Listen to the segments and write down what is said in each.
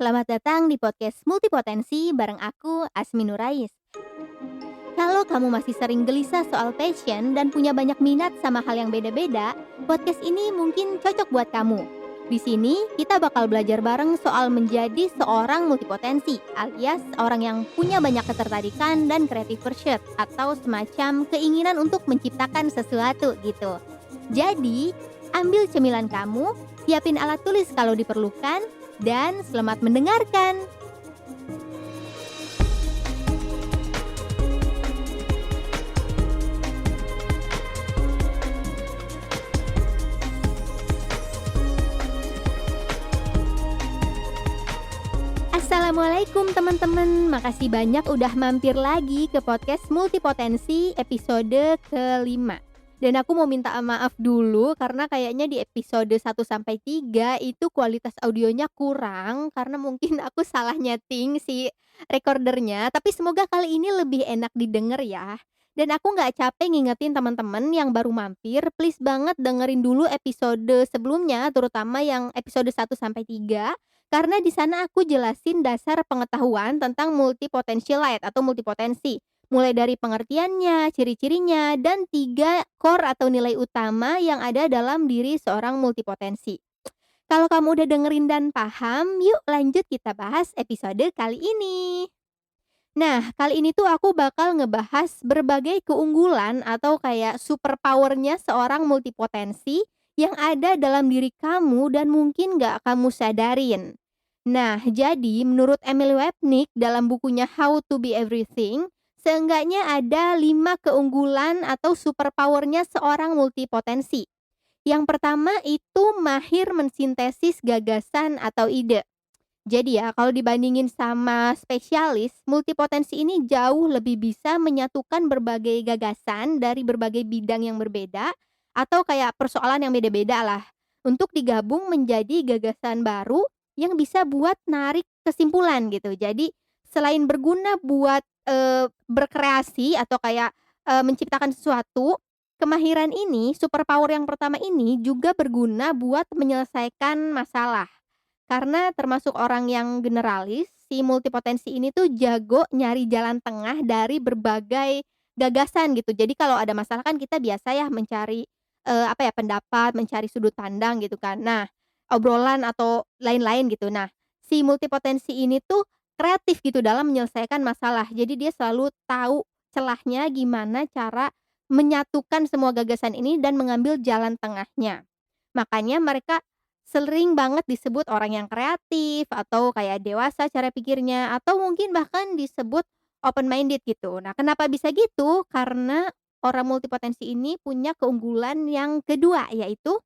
selamat datang di podcast Multipotensi bareng aku, Asmi Nurais. Kalau kamu masih sering gelisah soal passion dan punya banyak minat sama hal yang beda-beda, podcast ini mungkin cocok buat kamu. Di sini, kita bakal belajar bareng soal menjadi seorang multipotensi, alias orang yang punya banyak ketertarikan dan creative pursuit, atau semacam keinginan untuk menciptakan sesuatu gitu. Jadi, ambil cemilan kamu, siapin alat tulis kalau diperlukan, dan selamat mendengarkan. Assalamualaikum teman-teman, makasih banyak udah mampir lagi ke podcast Multipotensi episode kelima. Dan aku mau minta maaf dulu karena kayaknya di episode 1 sampai 3 itu kualitas audionya kurang karena mungkin aku salah nyeting si recordernya. Tapi semoga kali ini lebih enak didengar ya. Dan aku nggak capek ngingetin teman-teman yang baru mampir, please banget dengerin dulu episode sebelumnya, terutama yang episode 1 sampai 3. Karena di sana aku jelasin dasar pengetahuan tentang multipotentialite atau multipotensi. Mulai dari pengertiannya, ciri-cirinya, dan 3 core atau nilai utama yang ada dalam diri seorang multipotensi. Kalau kamu udah dengerin dan paham, yuk lanjut kita bahas episode kali ini. Nah, kali ini tuh aku bakal ngebahas berbagai keunggulan atau kayak superpower-nya seorang multipotensi yang ada dalam diri kamu dan mungkin gak kamu sadarin. Nah, jadi menurut Emil Wapnick dalam bukunya How to Be Everything, seenggaknya ada 5 keunggulan atau superpower-nya seorang multipotensi. Yang pertama itu mahir mensintesis gagasan atau ide. Jadi ya, kalau dibandingin sama spesialis, multipotensi ini jauh lebih bisa menyatukan berbagai gagasan dari berbagai bidang yang berbeda atau kayak persoalan yang beda-beda lah untuk digabung menjadi gagasan baru yang bisa buat narik kesimpulan gitu. Jadi selain berguna buat berkreasi atau kayak menciptakan sesuatu, kemahiran ini, superpower yang pertama ini juga berguna buat menyelesaikan masalah. Karena termasuk orang yang generalis, si multipotensi ini tuh jago nyari jalan tengah dari berbagai gagasan gitu. Jadi kalau ada masalah kan kita biasa ya mencari, pendapat, mencari sudut pandang gitu kan. Nah, obrolan atau lain-lain gitu. Nah, si multipotensi ini tuh kreatif gitu dalam menyelesaikan masalah. Jadi dia selalu tahu celahnya gimana cara menyatukan semua gagasan ini dan mengambil jalan tengahnya. Makanya mereka sering banget disebut orang yang kreatif atau kayak dewasa cara pikirnya atau mungkin bahkan disebut open minded gitu. Nah, kenapa bisa gitu? Karena orang multipotensi ini punya keunggulan yang kedua yaitu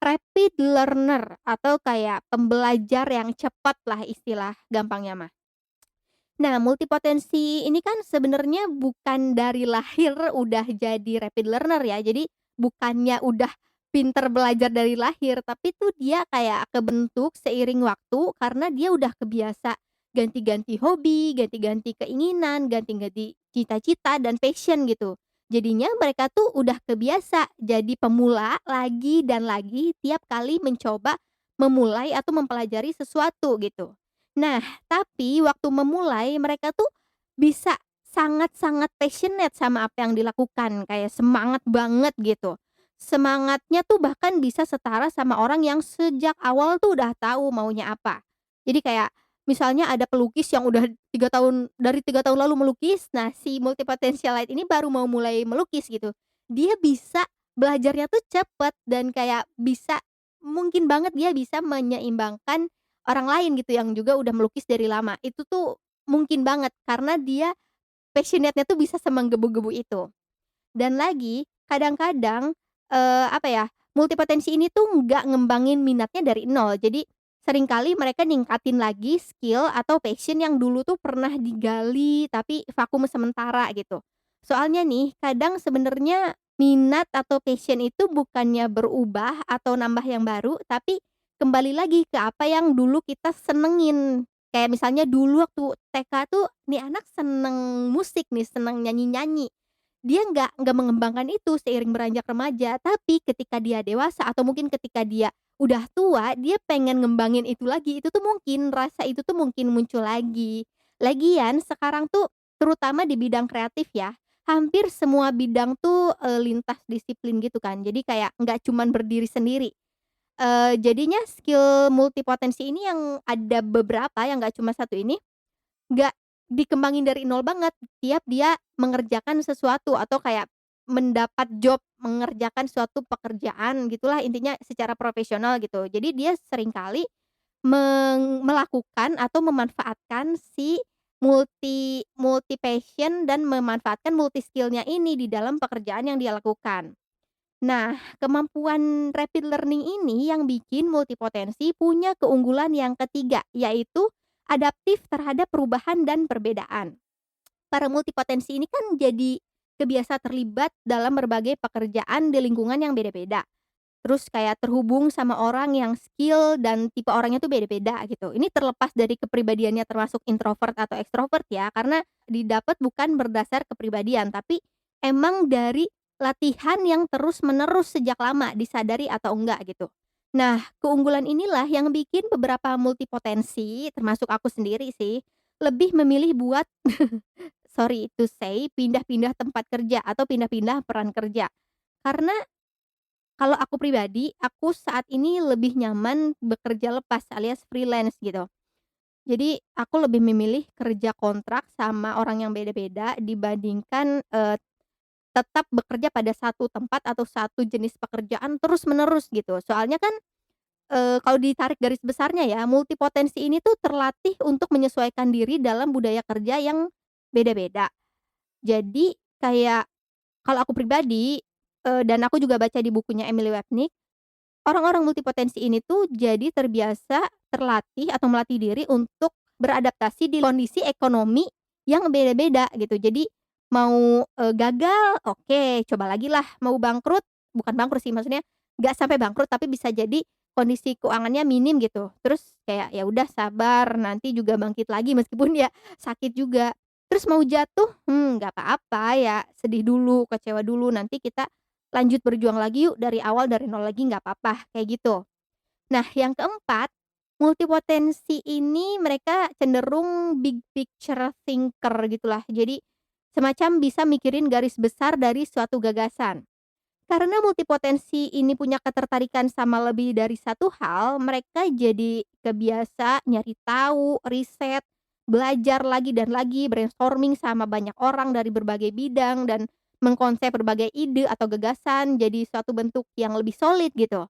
rapid learner atau kayak pembelajar yang cepat lah istilah gampangnya mah. Nah, multipotensi ini kan sebenarnya bukan dari lahir udah jadi rapid learner ya. Jadi bukannya udah pinter belajar dari lahir, tapi tuh dia kayak kebentuk seiring waktu karena dia udah kebiasa ganti-ganti hobi, ganti-ganti keinginan, ganti-ganti cita-cita dan passion gitu. Jadinya mereka tuh udah kebiasa jadi pemula lagi dan lagi tiap kali mencoba memulai atau mempelajari sesuatu gitu. Nah, tapi waktu memulai mereka tuh bisa sangat-sangat passionate sama apa yang dilakukan, kayak semangat banget gitu. Semangatnya tuh bahkan bisa setara sama orang yang sejak awal tuh udah tahu maunya apa. Jadi kayak misalnya ada pelukis yang udah 3 tahun dari 3 tahun lalu melukis, nah si multipotentialite ini baru mau mulai melukis gitu. Dia bisa belajarnya tuh cepet dan kayak bisa mungkin banget dia bisa menyeimbangkan orang lain gitu yang juga udah melukis dari lama. Itu tuh mungkin banget karena dia passionate-nya tuh bisa semenggebu-gebu itu. Dan lagi kadang-kadang, multipotensi ini tuh nggak ngembangin minatnya dari nol. Jadi seringkali mereka ningkatin lagi skill atau passion yang dulu tuh pernah digali tapi vakum sementara gitu. Soalnya nih kadang sebenarnya minat atau passion itu bukannya berubah atau nambah yang baru, tapi kembali lagi ke apa yang dulu kita senengin. Kayak misalnya dulu waktu TK tuh, nih anak seneng musik nih, seneng nyanyi-nyanyi. Dia nggak mengembangkan itu seiring beranjak remaja, tapi ketika dia dewasa atau mungkin ketika dia udah tua dia pengen ngembangin itu lagi, itu tuh mungkin, rasa itu tuh mungkin muncul lagi. Lagian sekarang tuh terutama di bidang kreatif ya, hampir semua bidang tuh, lintas disiplin gitu kan. Jadi kayak nggak cuman berdiri sendiri. Jadinya skill multipotensi ini yang ada beberapa, yang nggak cuma satu ini, nggak dikembangin dari nol banget, tiap dia mengerjakan sesuatu atau kayak mendapat job, mengerjakan suatu pekerjaan gitulah intinya secara profesional gitu. Jadi dia seringkali melakukan atau memanfaatkan si multi passion dan memanfaatkan multi skill-nya ini di dalam pekerjaan yang dia lakukan. Nah, kemampuan rapid learning ini yang bikin multipotensi punya keunggulan yang ketiga, yaitu adaptif terhadap perubahan dan perbedaan. Para multipotensi ini kan jadi kebiasa terlibat dalam berbagai pekerjaan di lingkungan yang beda-beda. Terus kayak terhubung sama orang yang skill dan tipe orangnya tuh beda-beda gitu. Ini terlepas dari kepribadiannya termasuk introvert atau ekstrovert ya, karena didapat bukan berdasar kepribadian, tapi emang dari latihan yang terus-menerus sejak lama, disadari atau enggak gitu. Nah, keunggulan inilah yang bikin beberapa multipotensi, termasuk aku sendiri sih, lebih memilih buat sorry to say, pindah-pindah tempat kerja atau pindah-pindah peran kerja. Karena kalau aku pribadi, aku saat ini lebih nyaman bekerja lepas alias freelance gitu. Jadi aku lebih memilih kerja kontrak sama orang yang beda-beda dibandingkan, tetap bekerja pada satu tempat atau satu jenis pekerjaan terus-menerus gitu. Soalnya kan, kalau ditarik garis besarnya ya, multipotensi ini tuh terlatih untuk menyesuaikan diri dalam budaya kerja yang beda-beda. Jadi kayak kalau aku pribadi, dan aku juga baca di bukunya Emily Wapnick, orang-orang multipotensi ini tuh jadi terbiasa terlatih atau melatih diri untuk beradaptasi di kondisi ekonomi yang beda-beda gitu. Jadi mau, gagal, oke coba lagi lah, mau bangkrut bukan bangkrut sih maksudnya nggak sampai bangkrut tapi bisa jadi kondisi keuangannya minim gitu. Terus kayak ya udah sabar nanti juga bangkit lagi meskipun ya sakit juga. Terus mau jatuh, nggak apa-apa ya sedih dulu, kecewa dulu, nanti kita lanjut berjuang lagi yuk dari awal dari nol lagi nggak apa-apa, kayak gitu. Nah yang keempat, multipotensi ini mereka cenderung big picture thinker gitulah. Jadi semacam bisa mikirin garis besar dari suatu gagasan. Karena multipotensi ini punya ketertarikan sama lebih dari satu hal, mereka jadi kebiasa nyari tahu, riset, belajar lagi dan lagi, brainstorming sama banyak orang dari berbagai bidang dan mengkonsep berbagai ide atau gagasan jadi suatu bentuk yang lebih solid gitu.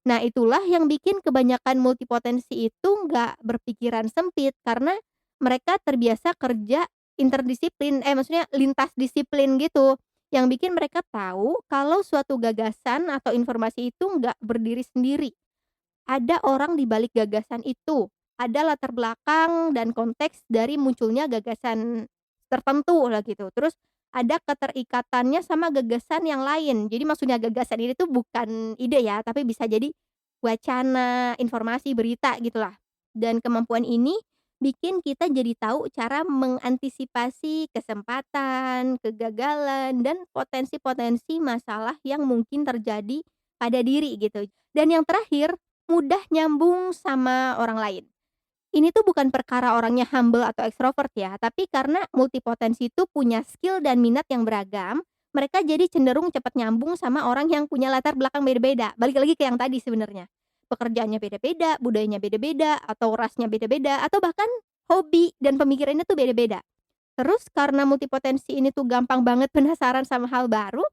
Nah, itulah yang bikin kebanyakan multipotensi itu nggak berpikiran sempit karena mereka terbiasa kerja interdisiplin, maksudnya lintas disiplin gitu. Yang bikin mereka tahu kalau suatu gagasan atau informasi itu nggak berdiri sendiri. Ada orang di balik gagasan itu, ada latar belakang dan konteks dari munculnya gagasan tertentu lah gitu. Terus ada keterikatannya sama gagasan yang lain. Jadi maksudnya gagasan ini tuh bukan ide ya, tapi bisa jadi wacana, informasi, berita gitulah. Dan kemampuan ini bikin kita jadi tahu cara mengantisipasi kesempatan, kegagalan, dan potensi-potensi masalah yang mungkin terjadi pada diri gitu. Dan yang terakhir, mudah nyambung sama orang lain. Ini tuh bukan perkara orangnya humble atau ekstrovert ya, tapi karena multipotensi itu punya skill dan minat yang beragam, mereka jadi cenderung cepat nyambung sama orang yang punya latar belakang beda-beda. Balik lagi ke yang tadi sebenarnya. Pekerjaannya beda-beda, budayanya beda-beda, atau rasnya beda-beda, atau bahkan hobi dan pemikirannya tuh beda-beda. Terus karena multipotensi ini tuh gampang banget penasaran sama hal baru,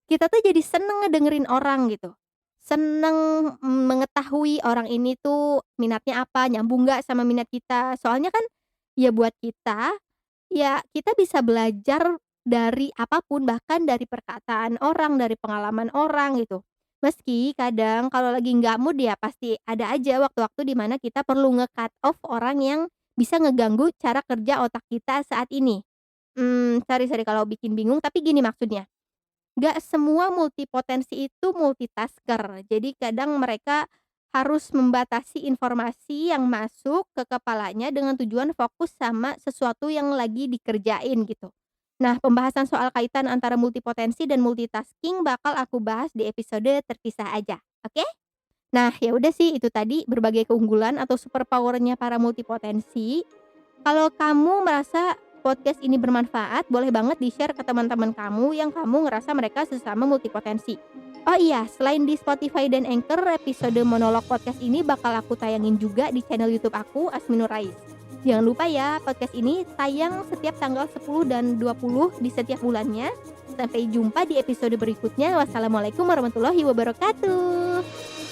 kita tuh jadi seneng ngedengerin orang gitu. Seneng, mengetahui orang ini tuh minatnya apa, nyambung nggak sama minat kita. Soalnya kan ya buat kita, ya kita bisa belajar dari apapun, bahkan dari perkataan orang, dari pengalaman orang gitu. Meski kadang kalau lagi nggak mood ya pasti ada aja waktu-waktu di mana kita perlu nge-cut off orang yang bisa ngeganggu cara kerja otak kita saat ini. Sorry kalau bikin bingung, tapi gini maksudnya, nggak semua multipotensi itu multitasker. Jadi kadang mereka harus membatasi informasi yang masuk ke kepalanya dengan tujuan fokus sama sesuatu yang lagi dikerjain gitu. Nah, pembahasan soal kaitan antara multipotensi dan multitasking bakal aku bahas di episode terpisah aja. Oke? Nah, ya udah sih itu tadi berbagai keunggulan atau super power-nya para multipotensi. Kalau kamu merasa podcast ini bermanfaat, boleh banget di-share ke teman-teman kamu yang kamu ngerasa mereka sesama multipotensi. Oh iya, selain di Spotify dan Anchor, episode monolog podcast ini bakal aku tayangin juga di channel YouTube aku, Asminur Rais. Jangan lupa ya, podcast ini tayang setiap tanggal 10 dan 20 di setiap bulannya. Sampai jumpa di episode berikutnya. Wassalamualaikum warahmatullahi wabarakatuh.